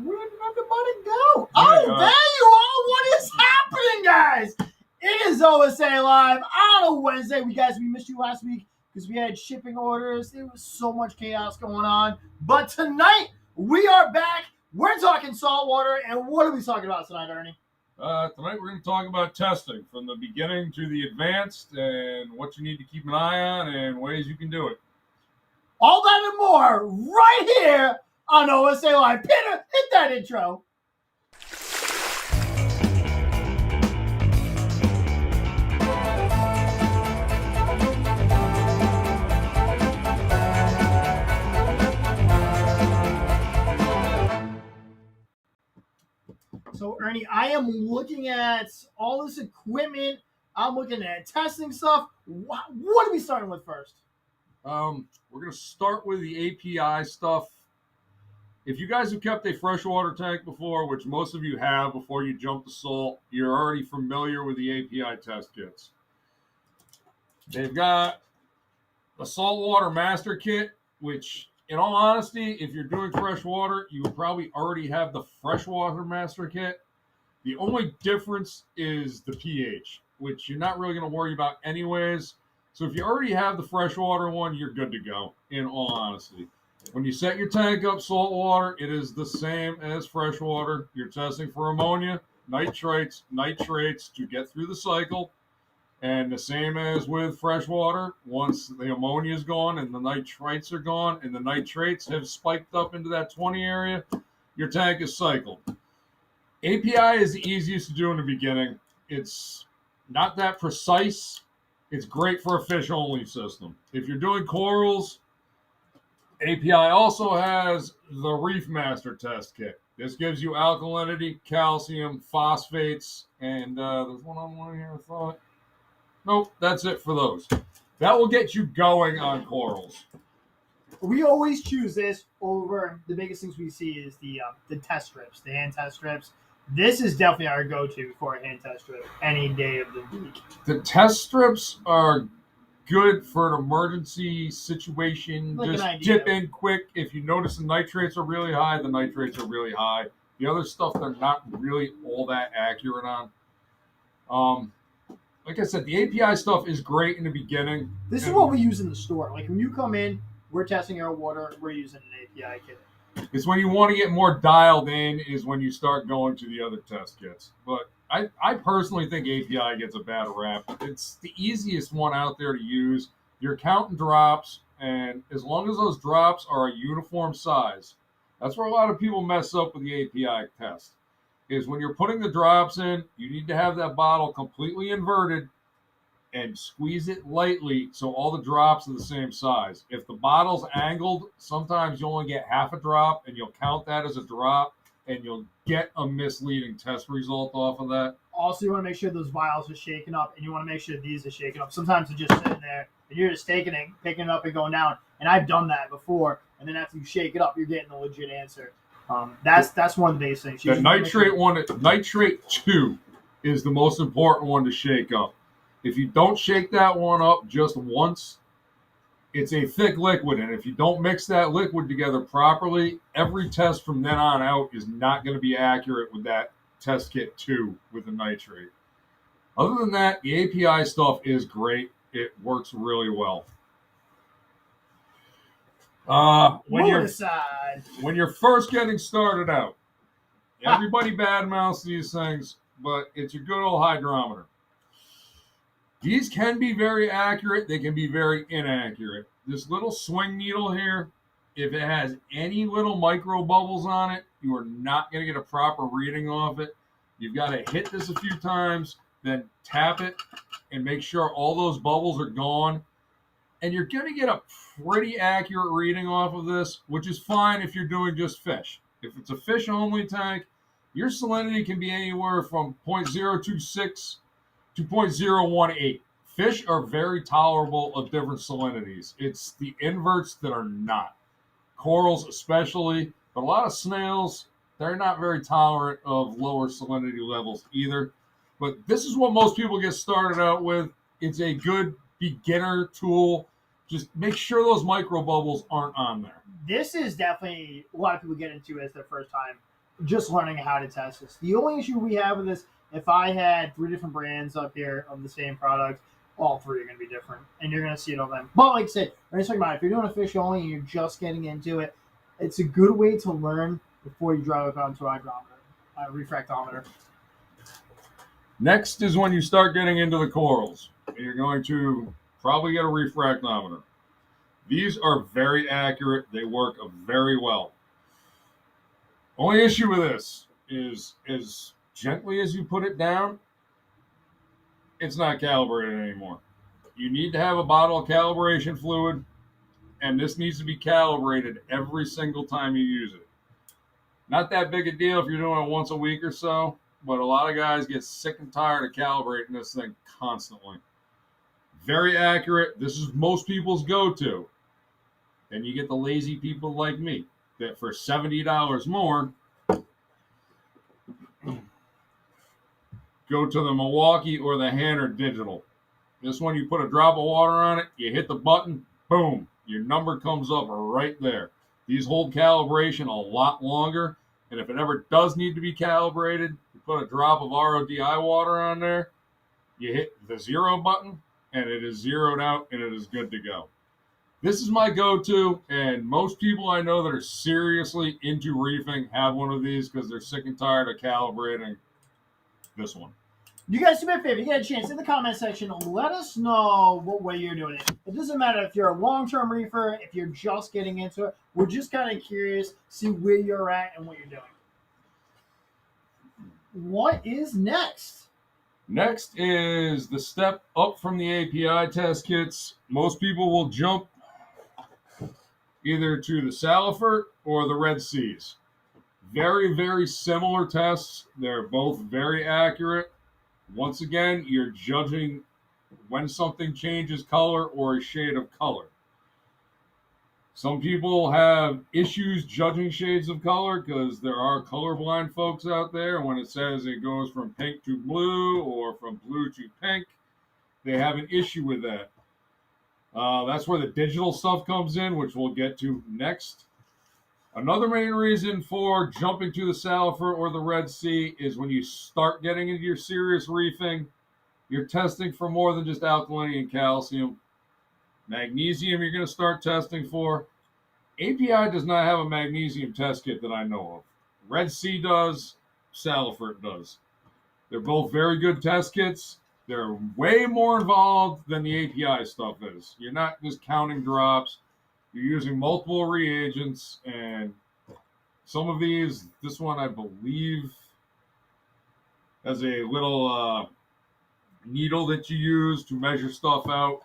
Where did everybody go? Oh, there you are. What is happening, guys? It is OSA Live on a Wednesday. We missed you last week because we had shipping orders. There was so much chaos going on. But tonight, we are back. We're talking saltwater. And what are we talking about tonight, Ernie? Tonight we're going to talk about testing from the beginning to the advanced and what you need to keep an eye on and ways you can do it. All that and more right here on OSA Live. Peter, hit that intro. So, Ernie, I am looking at all this equipment. I'm looking at testing stuff. What are we starting with first? We're going to start with the API stuff. If you guys have kept a freshwater tank before, which most of you have before you jump to salt, you're already familiar with the API test kits. They've got a saltwater master kit, which, in all honesty, if you're doing freshwater, you will probably already have the freshwater master kit. The only difference is the pH, which you're not really going to worry about anyways. So if you already have the freshwater one, you're good to go, in all honesty. When you set your tank up saltwater, it is the same as freshwater. You're testing for ammonia, nitrates to get through the cycle. And the same as with freshwater, once the ammonia is gone and the nitrates are gone and the nitrates have spiked up into that 20 area, your tank is cycled. API is the easiest to do in the beginning. It's not that precise. It's great for a fish-only system. If you're doing corals, API also has the Reef Master Test Kit. This gives you alkalinity, calcium, phosphates, and there's one on one here, I thought. Nope, that's it for those. That will get you going on corals. We always choose this over the biggest things we see is the test strips, the hand test strips. This is definitely our go-to for a hand test strip any day of the week. The test strips are good for an emergency situation. Like just dip in quick. If you notice the nitrates are really high, the nitrates are really high. The other stuff they're not really all that accurate on. Like I said, the API stuff is great in the beginning. This is what we use in the store. Like when you come in, we're testing our water, we're using an API kit. It's when you want to get more dialed in is when you start going to the other test kits. But I personally think API gets a bad rap. It's the easiest one out there to use. You're counting drops, and as long as those drops are a uniform size, that's where a lot of people mess up with the API test. Is when you're putting the drops in, you need to have that bottle completely inverted and squeeze it lightly so all the drops are the same size. If the bottle's angled, sometimes you only get half a drop and you'll count that as a drop and you'll get a misleading test result off of that. Also, you want to make sure those vials are shaken up and you want to make sure these are shaken up. Sometimes they're just sitting there and you're just taking it, picking it up and going down. And I've done that before. And then after you shake it up, you're getting a legit answer. That's one of the base things. The nitrate one, nitrate 2 is the most important one to shake up. If you don't shake that one up just once, it's a thick liquid. And if you don't mix that liquid together properly, every test from then on out is not going to be accurate with that test kit 2 with the nitrate. Other than that, the API stuff is great. It works really well. When you're first getting started out, everybody badmouths these things, but it's a good old hydrometer. These can be very accurate. They can be very inaccurate. This little swing needle here, if it has any little micro bubbles on it, you are not going to get a proper reading off it. You've got to hit this a few times, then tap it and make sure all those bubbles are gone. And you're going to get a pretty accurate reading off of this, which is fine if you're doing just fish. If it's a fish-only tank, your salinity can be anywhere from 0.026 to 0.018. Fish are very tolerable of different salinities. It's the inverts that are not. Corals especially, but a lot of snails, they're not very tolerant of lower salinity levels either. But this is what most people get started out with. It's a good beginner tool Just make sure those micro bubbles aren't on there. This is definitely a lot of people get into as their first time, just learning how to test this. The only issue we have with this, if I had 3 different brands up here of the same product, all 3 are going to be different, and you're going to see it on them. But like I said, I'm just talking about if you're doing a fish only and you're just getting into it, it's a good way to learn before you drive it onto a refractometer. Next is when you start getting into the corals. You're going to probably get a refractometer. These are very accurate. They work very well. Only issue with this is as gently as you put it down, it's not calibrated anymore. You need to have a bottle of calibration fluid, and this needs to be calibrated every single time you use it. Not that big a deal if you're doing it once a week or so, but a lot of guys get sick and tired of calibrating this thing constantly. Very accurate. This is most people's go-to. Then you get the lazy people like me that for $70 more go to the Milwaukee or the Hanner Digital. This one, you put a drop of water on it, you hit the button, boom, your number comes up right there. These hold calibration a lot longer, and if it ever does need to be calibrated, you put a drop of RODI water on there, you hit the 0 button, and it is zeroed out, and it is good to go. This is my go-to, and most people I know that are seriously into reefing have one of these because they're sick and tired of calibrating this one. You guys do me a favor. You get a chance in the comment section. Let us know what way you're doing it. It doesn't matter if you're a long-term reefer, if you're just getting into it. We're just kind of curious, see where you're at and what you're doing. What is next? Next is the step up from the API test kits. Most people will jump either to the Saltwater or the Red Seas. Very, very similar tests. They're both very accurate. Once again, you're judging when something changes color or a shade of color. Some people have issues judging shades of color because there are colorblind folks out there. When it says it goes from pink to blue or from blue to pink, they have an issue with that. That's where the digital stuff comes in, which we'll get to next. Another main reason for jumping to the Saltwater or the Red Sea is when you start getting into your serious reefing, you're testing for more than just alkalinity and calcium. Magnesium you're going to start testing for. API does not have a magnesium test kit that I know of. Red Sea does, Saltwater does. They're both very good test kits. They're way more involved than the API stuff is. You're not just counting drops. You're using multiple reagents, and some of these, this one I believe has a little needle that you use to measure stuff out.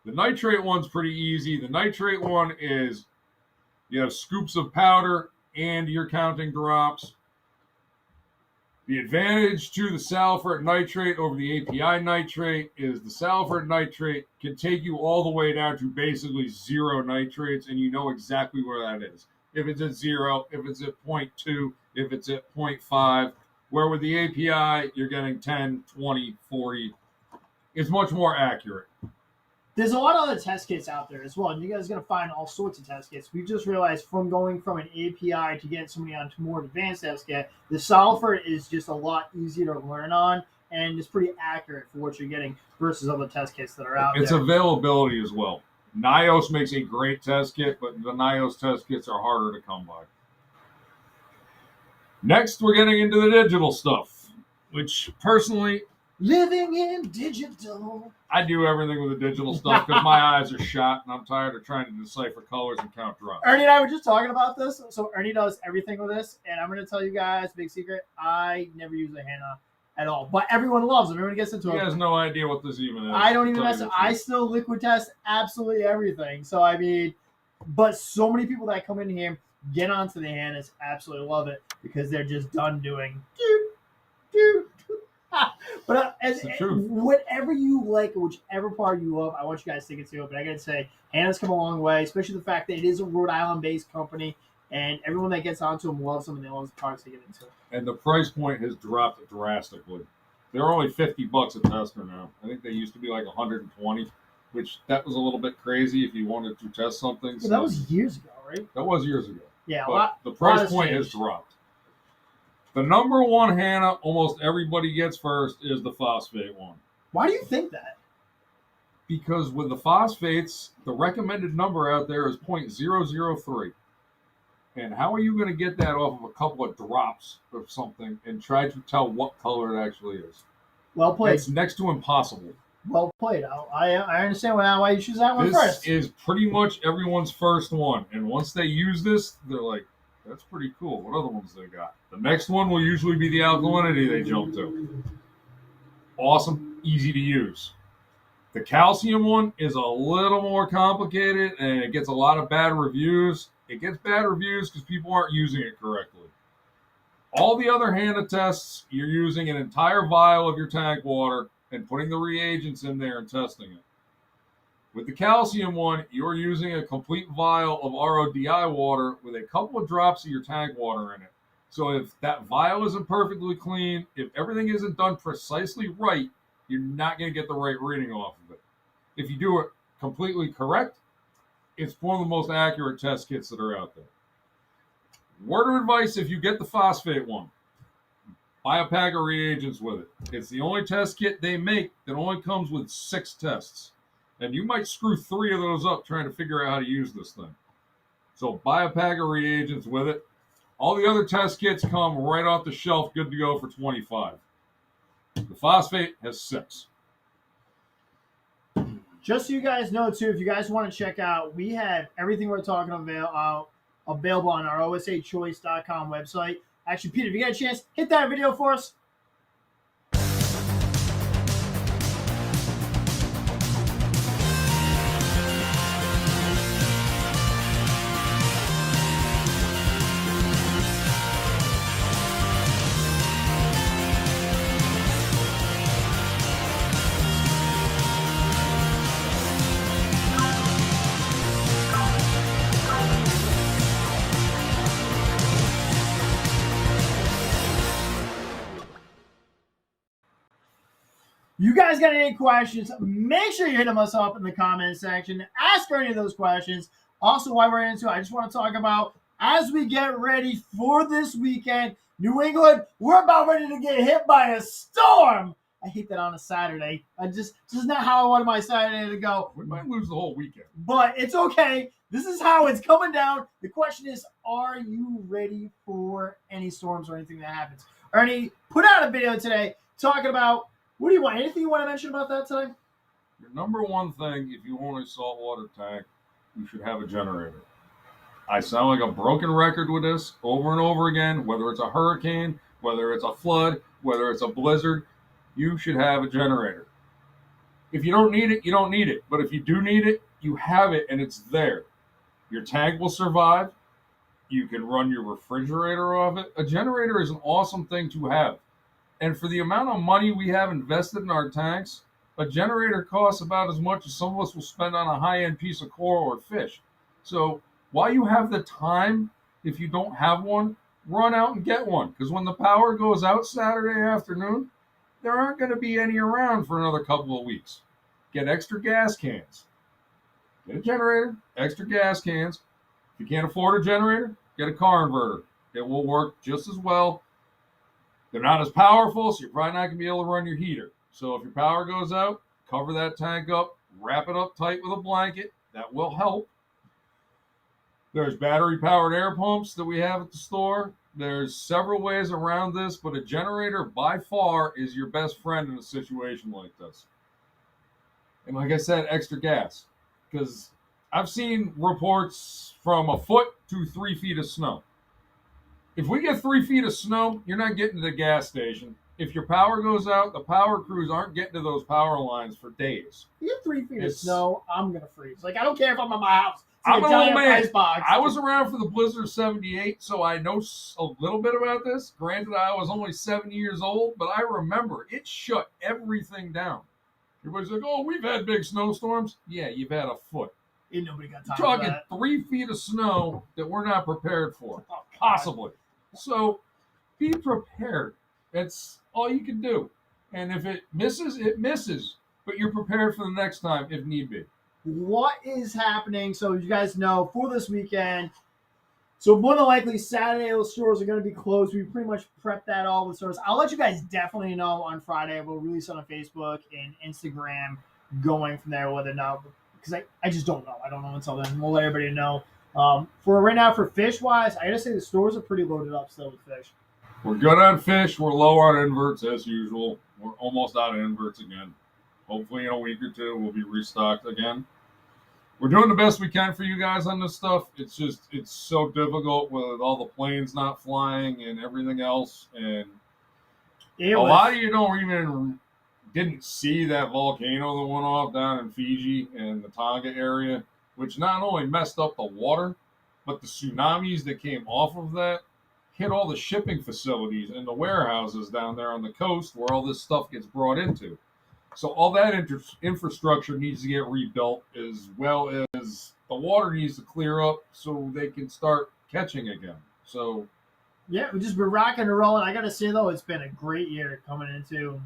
The nitrate one's pretty easy. The nitrate one is you have scoops of powder and you're counting drops. The advantage to the Saltwater nitrate over the API nitrate is the Saltwater nitrate can take you all the way down to basically 0 nitrates, and you know exactly where that is. If it's at 0, if it's at 0.2, if it's at 0.5, where with the API, you're getting 10, 20, 40. It's much more accurate. There's a lot of other test kits out there as well, and you guys are going to find all sorts of test kits. We just realized from going from an API to getting somebody onto more advanced test kit, the Saltwater is just a lot easier to learn on, and it's pretty accurate for what you're getting versus other test kits that are out there. It's availability as well. NIOS makes a great test kit, but the NIOS test kits are harder to come by. Next, we're getting into the digital stuff, which personally... Living in digital. I do everything with the digital stuff because my eyes are shot and I'm tired of trying to decipher colors and count drops. Ernie and I were just talking about this. So Ernie does everything with this, and I'm going to tell you guys, big secret, I never use a Hanna at all. But everyone loves them. Everyone gets into it. He has no idea what this even is. I don't even mess it. I still liquid test absolutely everything. So, I mean, but so many people that come in here get onto the Hannas absolutely love it because they're just done doing But whatever you like, whichever part you love, I want you guys to get to it. But I got to say, Hanna's come a long way, especially the fact that it is a Rhode Island-based company, and everyone that gets onto them loves them, and they love the products they get into. And the price point has dropped drastically. They're only $50 a tester now. I think they used to be like $120, which that was a little bit crazy if you wanted to test something. Well, that was years ago, right? That was years ago. Yeah, but the price point has dropped. The number one Hannah almost everybody gets first is the phosphate one. Why do you think that? Because with the phosphates, the recommended number out there is 0.003. And how are you going to get that off of a couple of drops of something and try to tell what color it actually is? Well played. It's next to impossible. Well played. I understand why you choose that one first. This is pretty much everyone's first one. And once they use this, they're like, that's pretty cool. What other ones they got? The next one will usually be the alkalinity they jump to. Awesome, easy to use. The calcium one is a little more complicated, and it gets a lot of bad reviews. It gets bad reviews because people aren't using it correctly. All the other Hannah tests, you're using an entire vial of your tank water and putting the reagents in there and testing it. With the calcium one, you're using a complete vial of RODI water with a couple of drops of your tank water in it. So if that vial isn't perfectly clean, if everything isn't done precisely right, you're not going to get the right reading off of it. If you do it completely correct, it's one of the most accurate test kits that are out there. Word of advice, if you get the phosphate one, buy a pack of reagents with it. It's the only test kit they make that only comes with 6 tests. And you might screw 3 of those up trying to figure out how to use this thing. So buy a pack of reagents with it. All the other test kits come right off the shelf, good to go for $25. The phosphate has 6. Just so you guys know, too, if you guys want to check out, we have everything we're talking about available on our osachoice.com website. Actually, Peter, if you get a chance, hit that video for us. You guys got any questions? Make sure you hit them us up in the comment section. Ask any of those questions. Also, while we're into it, I just want to talk about, as we get ready for this weekend, New England, we're about ready to get hit by a storm. I hate that on a Saturday. This is not how I wanted my Saturday to go. We might lose the whole weekend. But it's okay. This is how it's coming down. The question is, are you ready for any storms or anything that happens? Ernie put out a video today talking about, what do you want? Anything you want to mention about that today? Your number one thing, if you own a saltwater tank, you should have a generator. I sound like a broken record with this over and over again, whether it's a hurricane, whether it's a flood, whether it's a blizzard, you should have a generator. If you don't need it, you don't need it. But if you do need it, you have it and it's there. Your tank will survive. You can run your refrigerator off it. A generator is an awesome thing to have. And for the amount of money we have invested in our tanks, a generator costs about as much as some of us will spend on a high-end piece of coral or fish. So while you have the time, if you don't have one, run out and get one. Because when the power goes out Saturday afternoon, there aren't going to be any around for another couple of weeks. Get extra gas cans. Get a generator, extra gas cans. If you can't afford a generator, get a car inverter. It will work just as well. They're not as powerful, so you're probably not going to be able to run your heater. So if your power goes out, cover that tank up, wrap it up tight with a blanket. That will help. There's battery-powered air pumps that we have at the store. There's several ways around this, but a generator, by far, is your best friend in a situation like this. And like I said, extra gas. Because I've seen reports from a foot to 3 feet of snow. If we get 3 feet of snow, you're not getting to the gas station. If your power goes out, the power crews aren't getting to those power lines for days. You get 3 feet of snow, I'm going to freeze. Like, I don't care if I'm at my house. I'm an old man. I was around for the blizzard of 78, so I know a little bit about this. Granted, I was only 7 years old, but I remember it shut everything down. Everybody's like, oh, we've had big snowstorms. Yeah, you've had a foot. Ain't nobody got time You're for talking that. 3 feet of snow that we're not prepared for, possibly. So be prepared. That's all you can do. And if it misses, it misses. but you're prepared for the next time if need be. What is happening? So you guys know for this weekend. So more than likely Saturday those stores are going to be closed. We pretty much prepped that all the stores. I'll let you guys definitely know on Friday. We'll release on Facebook and Instagram going from there whether or not, because I just don't know. I don't know until then. We'll let everybody know. For right now, for fish wise, I gotta say the stores are pretty loaded up still with fish. We're good on fish. We're low on inverts as usual. We're almost out of inverts again. Hopefully in a week or two we'll be restocked again. We're doing the best we can for you guys on this stuff. It's so difficult with all the planes not flying and everything else. And a lot of you didn't see that volcano that went off down in Fiji and the Tonga area, which not only messed up the water, but the tsunamis that came off of that hit all the shipping facilities and the warehouses down there on the coast where all this stuff gets brought into. So all that infrastructure needs to get rebuilt, as well as the water needs to clear up so they can start catching again. So, yeah, we've just been rocking and rolling. I got to say, though, it's been a great year coming into.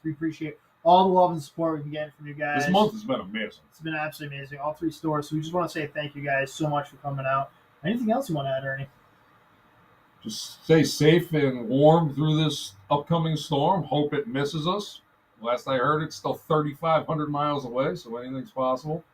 We appreciate all the love and support we've been getting from you guys. This month has been amazing. It's been absolutely amazing. All 3 stores. So we just want to say thank you guys so much for coming out. Anything else you want to add, Ernie? Just stay safe and warm through this upcoming storm. Hope it misses us. Last I heard, it's still 3,500 miles away, so anything's possible.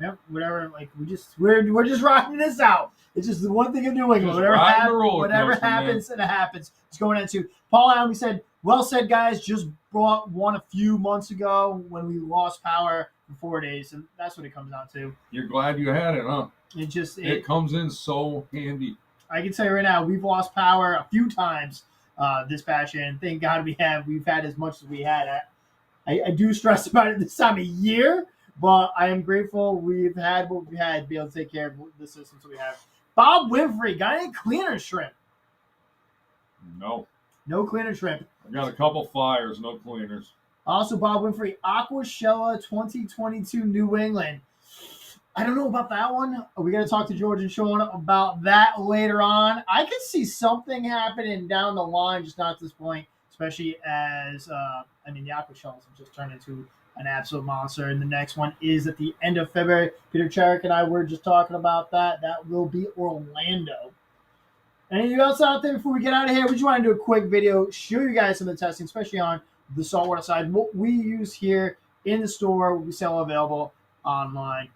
Yep, whatever. Like we're just rocking this out. It's just the one thing of New England. Whatever happens, it happens. It's going into Paul Allen. We said, well said, guys. Just brought one a few months ago when we lost power for 4 days, and that's what it comes down to. You're glad you had it, huh? It comes in so handy. I can tell you right now, we've lost power a few times this past year, and thank God we've had as much as we had. I do stress about it this time of year, but I am grateful we've had what we've had to be able to take care of the systems that we have. Bob Winfrey, got any cleaner shrimp? No cleaner shrimp. I got a couple flyers, no cleaners. Also, Bob Winfrey, Aquashella 2022 New England. I don't know about that one. We got to talk to George and Sean about that later on. I could see something happening down the line, just not at this point, especially as, the Aquashells have just turned into an absolute monster. And the next one is at the end of February. Peter Charrick and I were just talking about that. That will be Orlando. Anything else out there before we get out of here? We just want to do a quick video, show you guys some of the testing, especially on the saltwater side. What we use here in the store will be still available online.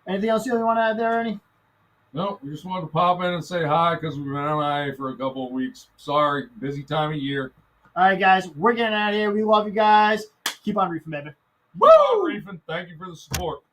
Anything else you really want to add there, Ernie? No, we just wanted to pop in and say hi because we've been MIA for a couple of weeks. Sorry, busy time of year. All right, guys, we're getting out of here. We love you guys. Keep on reefing, baby. Woo! Keep on reefing. Thank you for the support.